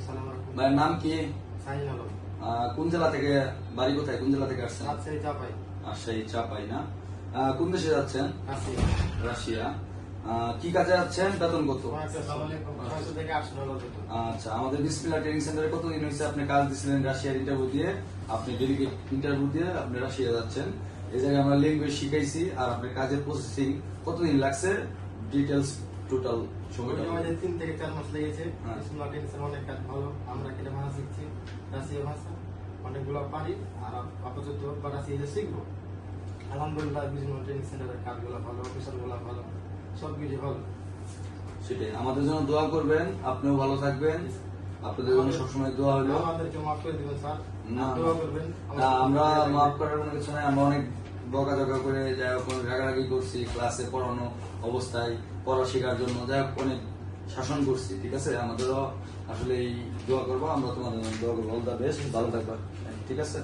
ভাইয়ের নাম কি? শাহিন আলম। কোন জেলা থেকে, বাড়ি কোথায়, কোন জেলা থেকে আসছেন? রাজশাহী চাপাই। রাজশাহী চাপাই না? কোন দেশে যাচ্ছেন? রাশিয়া। রাশিয়া। কি কাজে যাচ্ছেন? বেতন কত? আসসালামু আলাইকুম। 600 থেকে 800 ডলার বেতন। আচ্ছা, আমাদের বিসমিল্লাহ ট্রেনিং সেন্টারে কতদিন হয়েছে আপনি কাজ দিছিলেন? রাশিয়ার ইন্টারভিউ দিয়ে, আপনি ডেলিগেট ইন্টারভিউ দিয়ে আপনি রাশিয়া যাচ্ছেন। এই জায়গায় আমরা ল্যাঙ্গুয়েজ শিখাইছি, আর আপনার কাজের প্রসেসিং কতদিন লাগছে, ডিটেলস টোটাল সময়টা? আমাদের 3 থেকে 4 মাস লেগেছে। হ্যাঁ। বিসমিল্লাহ ট্রেনিং সেন্টার অনেক কাজ ভালো। আমরা কেটে ভাষা শিখছি, রাশিয়া ভাষা অনেকগুলো পারি, আর আপাতত রাশিয়া শিখবো। আলহামদুলিল্লাহ বিসমিল্লাহ ট্রেনিং সেন্টারের কাজগুলো ভালো, অফিসারগুলো ভালো, সবকিছু ভালো। সেটাই, আমাদের জন্য দোয়া করবেন, আপনিও ভালো থাকবেন, আপনাদের জন্য সবসময় দোয়া হলো। আমাদেরকে মাফ করে দিবেন স্যার, না, দোয়া করবেন। আমরা মাফ করার কোনো কিছু নাই। আমরা অনেক বকাঝকা করে যাই হোক, অনেক রাগারাগি করছি, ক্লাসে পড়ানো অবস্থায় পড়া শেখার জন্য যাই হোক অনেক শাসন করছি, ঠিক আছে? আমাদেরও আসলে এই দোয়া করবো, আমরা তোমাদের জন্য দোয়া করবো। অল দ্য বেস্ট, ভালো থাকবা, ঠিক আছে?